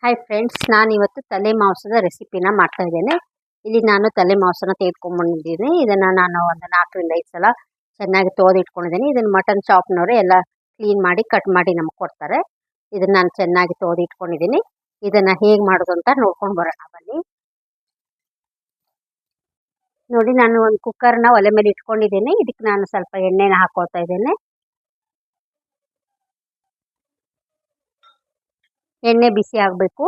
Hi friends, ನಾನಿವತ್ತು ತಲೆ ಮಾಂಸದ ರೆಸಿಪಿನ ಮಾಡ್ತಾ ಇದ್ದೇನೆ. ಇಲ್ಲಿ ನಾನು ತಲೆ ಮಾಂಸನ ತೆಗೆದುಕೊಂಡ್ಬಂದಿದ್ದೀನಿ. ಇದನ್ನು ನಾನು ಒಂದು 4ರಿಂದ 5 ಸಲ ಚೆನ್ನಾಗಿ ತೊಳೆದಿಟ್ಕೊಂಡಿದ್ದೀನಿ. ಇದನ್ನು ಮಟನ್ ಶಾಪ್ನವರು ಎಲ್ಲ ಕ್ಲೀನ್ ಮಾಡಿ ಕಟ್ ಮಾಡಿ ನಮಗೆ ಕೊಡ್ತಾರೆ. ಇದನ್ನು ನಾನು ಚೆನ್ನಾಗಿ ತೊಳೆದಿಟ್ಕೊಂಡಿದ್ದೀನಿ. ಇದನ್ನು ಹೇಗೆ ಮಾಡೋದು ಅಂತ ನೋಡ್ಕೊಂಡು ಬರೋಣ ಬನ್ನಿ. ನೋಡಿ, ನಾನು ಒಂದು ಕುಕ್ಕರ್ನ ಒಲೆ ಮೇಲೆ ಇಟ್ಕೊಂಡಿದ್ದೀನಿ. ಇದಕ್ಕೆ ನಾನು ಸ್ವಲ್ಪ ಎಣ್ಣೆನ ಹಾಕೊಳ್ತಾ ಇದ್ದೇನೆ. ಎಣ್ಣೆ ಬಿಸಿ ಆಗಬೇಕು.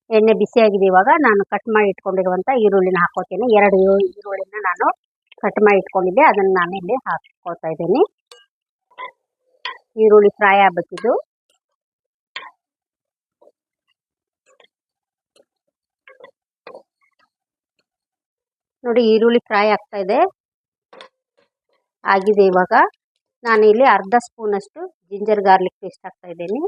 ಎಣ್ಣೆ ಬಿಸಿಯಾಗಿದೆ. ಇವಾಗ ನಾನು ಕಟ್ ಮಾಡಿ ಇಟ್ಕೊಂಡಿರುವಂಥ ಈರುಳ್ಳಿನ ಹಾಕೋತೀನಿ. 2 ಈರುಳ್ಳಿನ ನಾನು ಕಟ್ ಮಾಡಿ ಇಟ್ಕೊಂಡಿದ್ದೆ, ಅದನ್ನು ನಾನು ಇಲ್ಲಿ ಹಾಕೊಳ್ತಾ ಇದ್ದೀನಿ. ಈರುಳ್ಳಿ ಫ್ರೈ ಆಗಬೇಕಿದು. ನೋಡಿ, ಈರುಳ್ಳಿ ಫ್ರೈ ಆಗ್ತಾ ಇದೆ, ಆಗಿದೆ. ಇವಾಗ ನಾನು ಇಲ್ಲಿ ಅರ್ಧ ಸ್ಪೂನಷ್ಟು ಜಿಂಜರ್ ಗಾರ್ಲಿಕ್ ಪೇಸ್ಟ್ ಹಾಕ್ತಾ ಇದ್ದೀನಿ.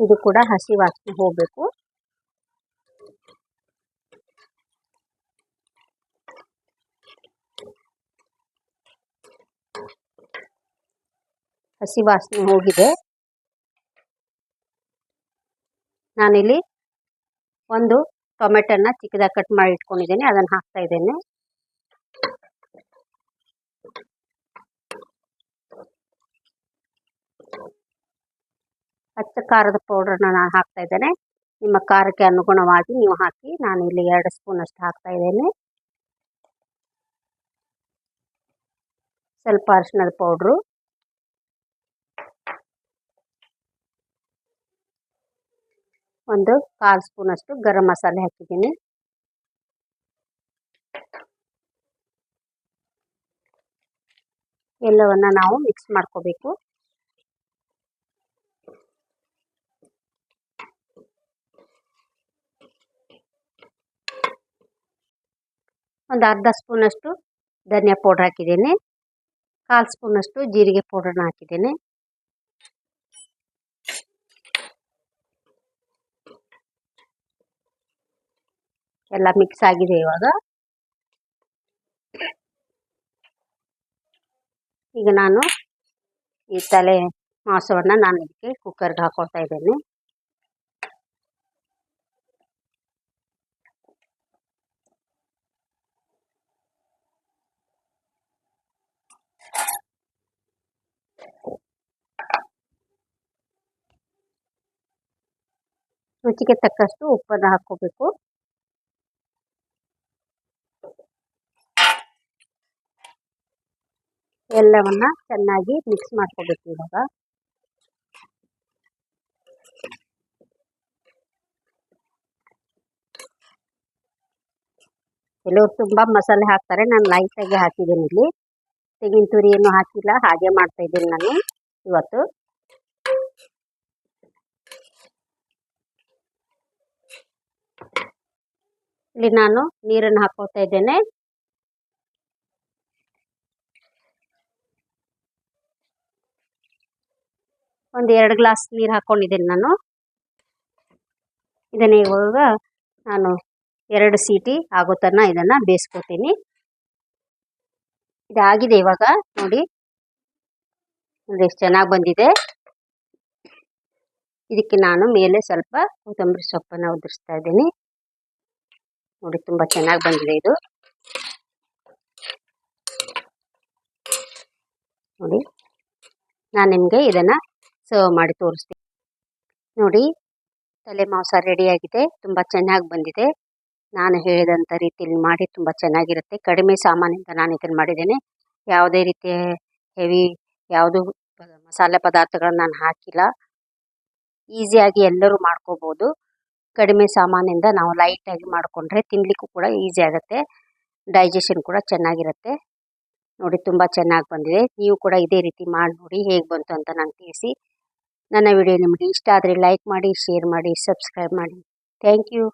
ಇದು ಕೂಡ ಹಸಿ ವಾಸನೆ ಹೋಗಬೇಕು. ಹಸಿ ವಾಸನೆ ಹೋಗಿದೆ. ನಾನಿಲ್ಲಿ ಒಂದು ಟೊಮೆಟೊನ ಚಿಕ್ಕದಾಗಿ ಕಟ್ ಮಾಡಿ ಇಟ್ಕೊಂಡಿದ್ದೇನೆ, ಅದನ್ನು ಹಾಕ್ತಾ ಇದ್ದೇನೆ. ಹಚ್ಚ ಖಾರದ ಪೌಡ್ರನ್ನ ನಾನು ಹಾಕ್ತಾ ಇದ್ದೇನೆ. ನಿಮ್ಮ ಖಾರಕ್ಕೆ ಅನುಗುಣವಾಗಿ ನೀವು ಹಾಕಿ. ನಾನು ಇಲ್ಲಿ 2 ಸ್ಪೂನ್ ಅಷ್ಟು ಹಾಕ್ತಾ ಇದ್ದೇನೆ. ಸ್ವಲ್ಪ ಅರಿಶಿಣದ ಪೌಡ್ರು, ಒಂದು 1/4 ಸ್ಪೂನ್ ಅಷ್ಟು ಗರಂ ಮಸಾಲೆ ಹಾಕಿದ್ದೀನಿ. ಎಲ್ಲವನ್ನ ನಾವು ಮಿಕ್ಸ್ ಮಾಡ್ಕೋಬೇಕು. ಒಂದು ಅರ್ಧ ಸ್ಪೂನಷ್ಟು ಧನಿಯಾ ಪೌಡ್ರ್ ಹಾಕಿದ್ದೇನೆ. 1/4 ಸ್ಪೂನಷ್ಟು ಜೀರಿಗೆ ಪೌಡ್ರನ್ನ ಹಾಕಿದ್ದೇನೆ. ಎಲ್ಲ ಮಿಕ್ಸ್ ಆಗಿದೆ. ಈಗ ನಾನು ಈ ತಲೆ ಮಾಂಸವನ್ನು ನಾನು ಇದಕ್ಕೆ ಕುಕ್ಕರ್ಗೆ ಹಾಕೊಳ್ತಾ ಇದ್ದೇನೆ. ರುಚಿಗೆ ತಕ್ಕಷ್ಟು ಉಪ್ಪನ್ನು ಹಾಕೋಬೇಕು. ಎಲ್ಲವನ್ನ ಚೆನ್ನಾಗಿ ಮಿಕ್ಸ್ ಮಾಡ್ಕೋಬೇಕು. ಇವಾಗ ಕೆಲವರು ತುಂಬ ಮಸಾಲೆ ಹಾಕ್ತಾರೆ, ನಾನು ಲೈಟಾಗಿ ಹಾಕಿದ್ದೀನಿ. ಇಲ್ಲಿ ತೆಂಗಿನ ತುರಿಯನ್ನು ಹಾಕಿಲ್ಲ, ಹಾಗೆ ಮಾಡ್ತಾ ಇದ್ದೀನಿ ನಾನು ಇವತ್ತು. ಇಲ್ಲಿ ನಾನು ನೀರನ್ನು ಹಾಕೋತಾ ಇದ್ದೇನೆ. ಒಂದು 2 ಗ್ಲಾಸ್ ನೀರು ಹಾಕ್ಕೊಂಡಿದ್ದೀನಿ ನಾನು. ಇದನ್ನು ಇವಾಗ ನಾನು 2 ಸೀಟಿ ಆಗೋ ತನಕ ಇದನ್ನು ಬೇಯಿಸ್ಕೊತೀನಿ. ಇದಾಗಿದೆ. ಇವಾಗ ನೋಡಿ ಎಷ್ಟು ಚೆನ್ನಾಗಿ ಬಂದಿದೆ. ಇದಕ್ಕೆ ನಾನು ಮೇಲೆ ಸ್ವಲ್ಪ ಕೊತ್ತಂಬರಿ ಸೊಪ್ಪನ್ನು ಉದುರಿಸ್ತಾ ಇದ್ದೀನಿ. ನೋಡಿ, ತುಂಬ ಚೆನ್ನಾಗಿ ಬಂದಿದೆ ಇದು. ನೋಡಿ, ನಾನು ನಿಮಗೆ ಇದನ್ನು ಸರ್ವ್ ಮಾಡಿ ತೋರಿಸ್ತೀನಿ. ನೋಡಿ, ತಲೆ ಮಾಂಸ ರೆಡಿಯಾಗಿದೆ. ತುಂಬ ಚೆನ್ನಾಗಿ ಬಂದಿದೆ. ನಾನು ಹೇಳಿದಂಥ ರೀತಿಯಲ್ಲಿ ಮಾಡಿ, ತುಂಬ ಚೆನ್ನಾಗಿರುತ್ತೆ. ಕಡಿಮೆ ಸಾಮಾನಿಂದ ನಾನು ಇದನ್ನು ಮಾಡಿದ್ದೇನೆ. ಯಾವುದೇ ರೀತಿಯ ಹೆವಿ ಯಾವುದು ಮಸಾಲೆ ಪದಾರ್ಥಗಳನ್ನು ನಾನು ಹಾಕಿಲ್ಲ. ಈಸಿಯಾಗಿ ಎಲ್ಲರೂ ಮಾಡ್ಕೋಬೋದು. ಕಡಿಮೆ ಸಾಮಾನಿಂದ ನಾವು ಲೈಟಾಗಿ ಮಾಡಿಕೊಂಡ್ರೆ ತಿನ್ನಲಿಕ್ಕೂ ಕೂಡ ಈಸಿ ಆಗುತ್ತೆ. ಡೈಜೆಷನ್ ಕೂಡ ಚೆನ್ನಾಗಿರುತ್ತೆ. ನೋಡಿ, ತುಂಬ ಚೆನ್ನಾಗಿ ಬಂದಿದೆ. ನೀವು ಕೂಡ ಇದೇ ರೀತಿ ಮಾಡಿ ನೋಡಿ, ಹೇಗೆ ಬಂತು ಅಂತ ನನಗೆ ತಿಳಿಸಿ. ನನ್ನ ವಿಡಿಯೋ ನಿಮಗೆ ಇಷ್ಟ ಆದರೆ ಲೈಕ್ ಮಾಡಿ, ಶೇರ್ ಮಾಡಿ, ಸಬ್ಸ್ಕ್ರೈಬ್ ಮಾಡಿ. Thank you.